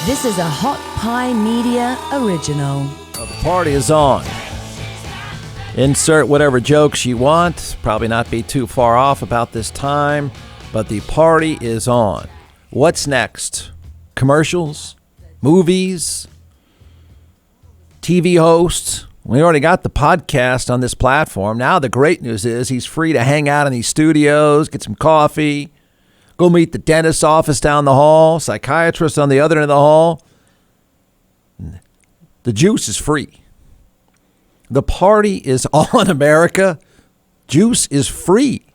This is a Hot Pie Media original. Well, the party is on. Insert whatever jokes you want. Probably not be too far off about this time, but the party is on. What's next? Commercials? Movies? TV hosts? We already got the podcast on this platform. Now the great news is he's free to hang out in these studios, get some coffee, go meet the dentist's office down the hall, psychiatrist on the other end of the hall. The juice is free. The party is on, America. Juice is free.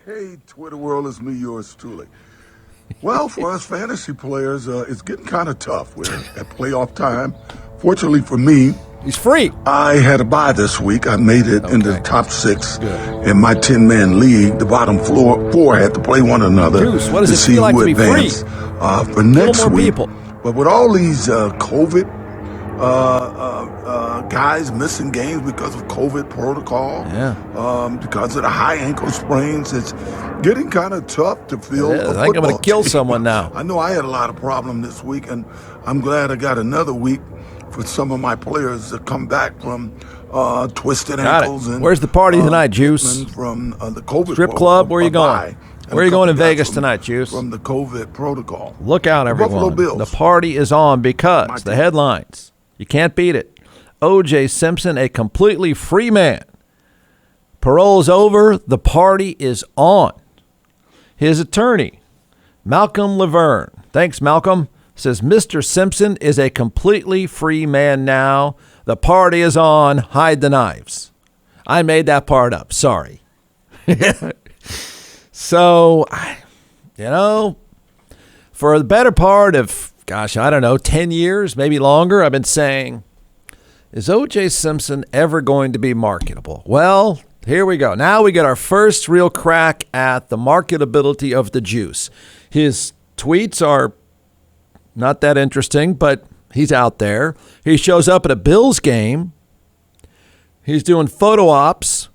Hey, Twitter world, it's me, yours truly. Well, for us fantasy players, it's getting kind of tough. We're at playoff time. Fortunately for me, he's free. I had a bye this week. I made it into the top 6 in my 10-man league. The bottom four had to play one another. Juice, what does to it see feel like who to be advanced, free? For next more week. people. But with all these COVID guys missing games because of COVID protocol, because of the high ankle sprains, it's getting kind of tough to field a I think I'm going to kill team. someone now. I know I had a lot of problem this week, and I'm glad I got another week for some of my players to come back from twisted ankles. And where's the party tonight, Juice? From the COVID strip club? Where are you going? Where are you going in Vegas tonight, Juice? From the COVID protocol. Look out, everyone. Buffalo Bills. The party is on because the headlines. You can't beat it. O.J. Simpson, a completely free man. Parole's over. The party is on. His attorney, Malcolm Laverne, thanks, Malcolm, says Mr. Simpson is a completely free man now. The party is on. Hide the knives. I made that part up. Sorry. So, for the better part of, 10 years, maybe longer, I've been saying, is O.J. Simpson ever going to be marketable? Well, here we go. Now we get our first real crack at the marketability of the juice. His tweets are not that interesting, but he's out there. He shows up at a Bills game. He's doing photo ops.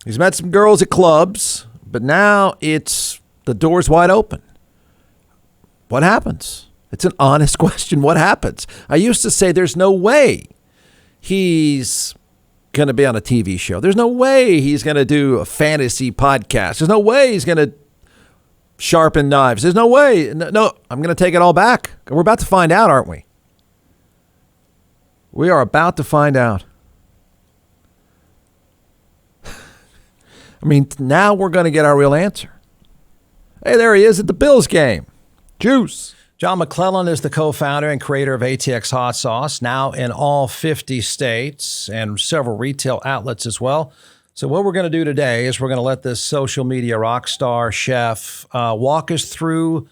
He's met some girls at clubs, but now it's the door's wide open. What happens? It's an honest question. What happens? I used to say there's no way he's going to be on a TV show. There's no way he's going to do a fantasy podcast. There's no way he's going to sharpen knives. There's no way. No, I'm going to take it all back. We're about to find out, aren't we? We are about to find out. I mean, now we're going to get our real answer. Hey, there he is at the Bills game. Juice. John McClellan is the co-founder and creator of ATX Hot Sauce, now in all 50 states and several retail outlets as well. So what we're going to do today is we're going to let this social media rock star chef walk us through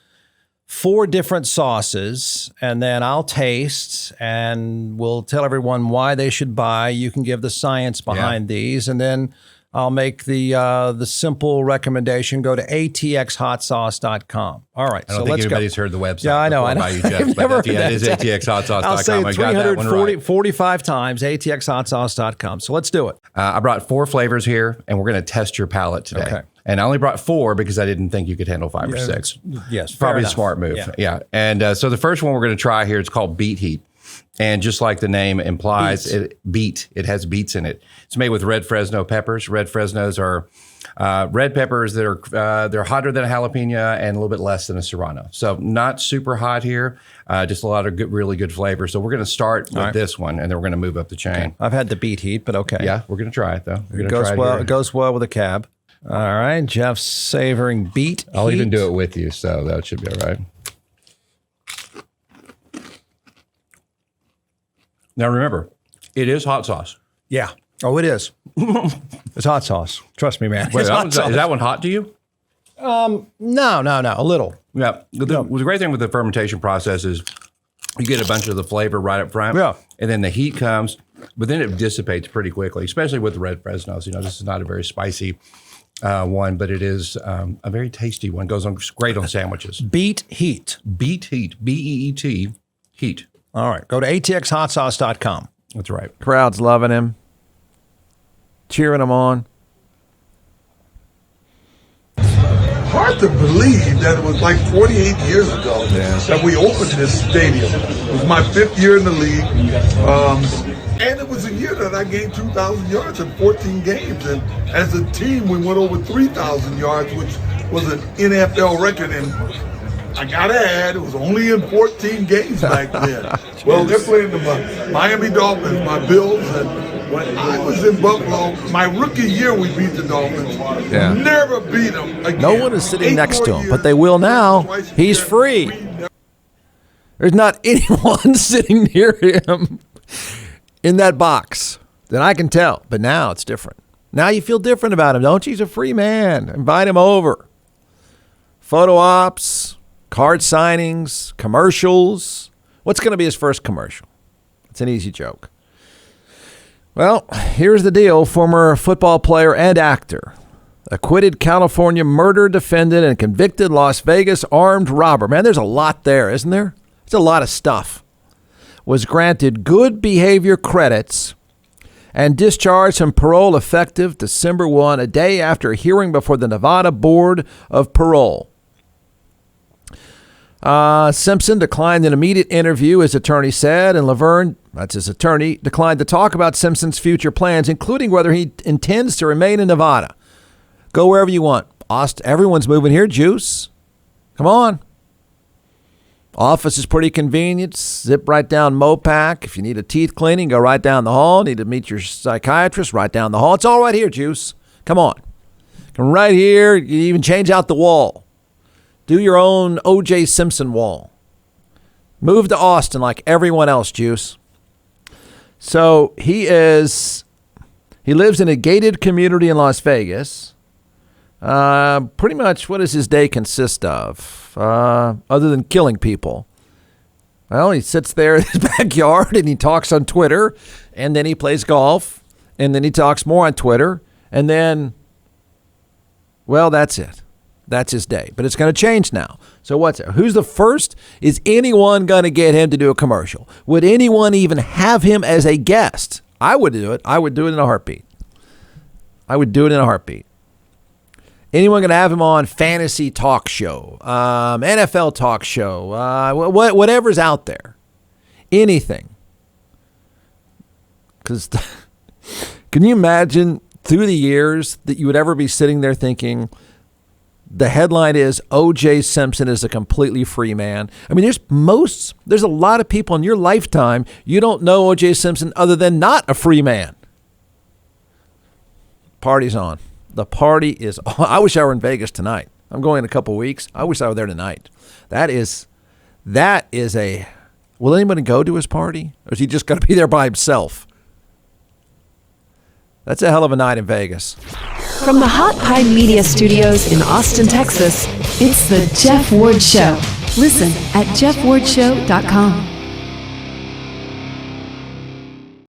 4 different sauces, and then I'll taste, and we'll tell everyone why they should buy. You can give the science behind these, and then I'll make the simple recommendation. Go to atxhotsauce.com. All right, I don't think let's anybody's go. heard the website. Yeah, I know. About you, Jeff, I've never heard it is that. atxhotsauce.com. I'll say I got that one right. 345 times, atxhotsauce.com. So let's do it. I brought 4 flavors here, and we're going to test your palate today. Okay. And I only brought 4 because I didn't think you could handle 5 or 6. Yes, probably a smart move. Yeah. And so the first one we're going to try here, it's called Beet Heat. And just like the name implies, it has beets in it. It's made with red Fresno peppers. Red Fresnos are red peppers that are they're hotter than a jalapeno and a little bit less than a serrano. So not super hot here, just a lot of really good flavor. So we're going to start with this one, and then we're going to move up the chain. Okay. I've had the beet heat, but okay. Yeah, we're going to try it though. It goes well with a cab. All right, Jeff's savoring beet. I'll heat. even do it with you, so that should be all right. Now remember, it is hot sauce. Yeah. Oh, it is. It's hot sauce. Trust me, man. Wait, It's hot sauce. is that one hot to you? No, a little. Yeah. The great thing with the fermentation process is you get a bunch of the flavor right up front. Yeah. And then the heat comes, but then it dissipates pretty quickly, especially with the red Fresnos. This is not a very spicy one, but it is a very tasty one. Goes on great on sandwiches. Beet heat. Beet heat. B-E-E-T. Heat. All right. Go to atxhotsauce.com. That's right. Crowd's loving him. Cheering him on. hard to believe that it was like 48 years ago that we opened this stadium. It was my 5th year in the league. And it was a year that I gained 2,000 yards in 14 games. And as a team, we went over 3,000 yards, which was an NFL record. And I got to add, it was only in 14 games back then. Well, they're playing the Miami Dolphins, my Bills. And when I was in Buffalo, my rookie year, we beat the Dolphins. Yeah. Never beat them again. No one is sitting next to him, but they will now. He's free. There's not anyone sitting near him in that box that I can tell. But now it's different. Now you feel different about him, don't you? He's a free man. Invite him over. Photo ops, card signings, commercials. What's going to be his first commercial? It's an easy joke. Well, here's the deal. Former football player and actor, acquitted California murder defendant and convicted Las Vegas armed robber. Man, there's a lot there, isn't there? It's a lot of stuff. Was granted good behavior credits and discharged from parole effective December 1, a day after a hearing before the Nevada Board of Parole. Simpson declined an immediate interview, his attorney said, and Laverne, that's his attorney, declined to talk about Simpson's future plans, including whether he intends to remain in Nevada. Go wherever you want. Everyone's moving here, Juice. Come on. Office is pretty convenient. Zip right down Mopac. If you need a teeth cleaning, go right down the hall. Need to meet your psychiatrist, right down the hall. It's all right here, Juice. Come on. Come right here. You even change out the wall. Do your own O.J. Simpson wall. Move to Austin like everyone else, Juice. So he lives in a gated community in Las Vegas. Pretty much what does his day consist of? Other than killing people. Well, he sits there in his backyard and he talks on Twitter, and then he plays golf, and then he talks more on Twitter, and then, well, that's it. That's his day. But it's going to change now. So what's it? Who's the first? Is anyone going to get him to do a commercial? Would anyone even have him as a guest? I would do it. I would do it in a heartbeat. Anyone going to have him on fantasy talk show, NFL talk show, whatever's out there, anything. Because can you imagine through the years that you would ever be sitting there thinking the headline is O.J. Simpson is a completely free man? I mean, there's a lot of people in your lifetime you don't know O.J. Simpson other than not a free man. Party's on. The party is on. I wish I were in Vegas tonight. I'm going in a couple of weeks. I wish I were there tonight. That is a, will anybody go to his party? Or is he just going to be there by himself? That's a hell of a night in Vegas. From the Hot Pie Media Studios in Austin, Texas, it's the Jeff Ward Show. Listen at jeffwardshow.com.